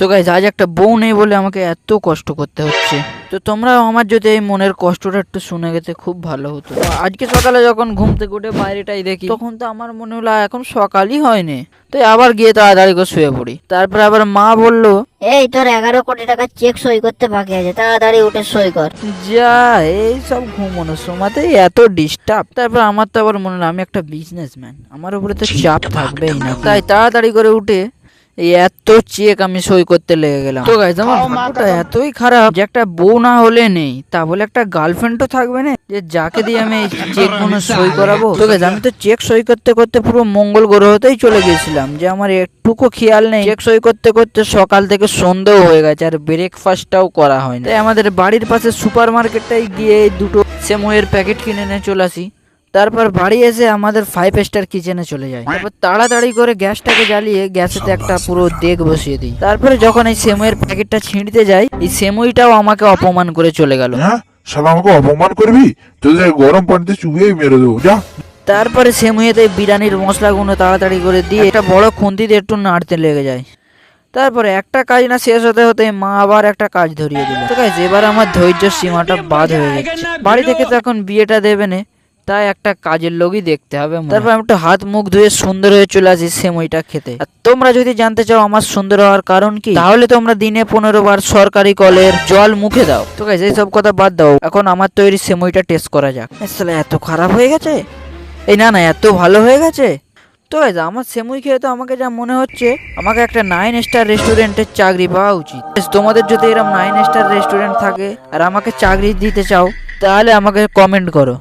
তো গাইস আজ একটা বউ নেই বলে আমাকে এত কষ্ট করতে হচ্ছে। তো তোমরা আমার যদি এই মনের কষ্টটা একটু শুনে গেতে খুব ভালো হতো। আজকে সকালে যখন ঘুম থেকে উঠে বাইরেটাই দেখি, তখন তো আমার মনে হলো এখন সকালই হয়নি। তো আবার গিয়ে তাড়াতাড়ি করে শুয়ে পড়ি। তারপরে আবার মা বললো, এই তোর 11 কোটি টাকা চেক সই করতে বাকি আছে, তাড়াতাড়ি উঠে সই কর। যা এই সব ঘুমানোর সময়তেই এত ডিস্টার্ব। তারপর আমার তো আবার মনে হলো আমি একটা বিজনেসম্যান, আমার উপরে তো চাপ থাকবেই না। তাই তাড়াতাড়ি করে উঠে এই এত চেক আমি সই করতে লেগে গেলাম। তো গাইস আমার ভাগ্যটা এতই খারাপ যে একটা বউ না হলে নেই, তা বলে একটা গার্লফ্রেন্ডও থাকবে না যে যাকে দিয়ে আমি এই চেক গুলো সই করাবো। তো গাইস আমি তো চেক সই করতে করতে পুরো মঙ্গল গ্রহতেই চলে গেছিলাম, যে আমার একটুকু খেয়াল নেই। চেক সই করতে করতে সকাল থেকে সন্ধ্যেও হয়ে গেছে আর ব্রেকফাস্টটাও করা হয়নি। তাই আমাদের বাড়ির পাশে সুপার মার্কেটটাই গিয়ে দুটো সেমোয়ের প্যাকেট কিনে নিয়ে চলে আসি। তারপর বাড়ি এসে আমাদের 5 স্টার কিচেনে চলে যায়। তারপর তাড়াতাড়ি করে গ্যাসটাকে জ্বালিয়ে গ্যাসেতে একটা পুরো দেগ বসিয়ে দিই। তারপরে যখন এই সেমুইয়ের প্যাকেটটা ছিঁড়তে যাই, এই সেমুইটাও আমাকে অপমান করে চলে গেল। হ্যাঁ শালা আমাকে অপমান করবি? তোদের গরম পানিতে চুবিয়েই মেরে দেবো, যা। তারপরে সেমুইতে বিরিয়ানির মশলাগুলো তাড়াতাড়ি করে দিয়ে একটা বড় খুন্তিতে একটু নাড়তে লেগে যায়। তারপরে একটা কাজ না শেষ হতে হতে মা আবার একটা কাজ ধরিয়ে দিল। তো গাইস এবার আমার ধৈর্য সীমাটা বাদ হয়ে যাচ্ছে। বাড়ি থেকে তো এখন বিয়েটা দেবে না, তাই একটা কাজের লোকই দেখতে হবে। তারপর আমি একটু হাত মুখ ধুয়ে সুন্দর হয়ে চলে আসি সেমইটা খেতে। আর তোমরা যদি জানতে চাও আমার সুন্দর হওয়ার কারণ কি, তাহলে তোমরা দিনে 15 বার সরকারি কলের জল মুখে দাও। তো গাইস এই সব কথা বাদ দাও, এখন আমার তৈরি সেমইটা টেস্ট করা যাক। আসলে এত খারাপ হয়ে গেছে, এই না না এত ভালো হয়ে গেছে। তো গাইস আমার সেমুই খেয়ে তো আমাকে যা মনে হচ্ছে আমাকে একটা 9 স্টার রেস্টুরেন্টের চাকরি পাওয়া উচিত। তোমাদের যদি এরকম 9 স্টার রেস্টুরেন্ট থাকে আর আমাকে চাকরি দিতে চাও, তাহলে আমাকে কমেন্ট করো।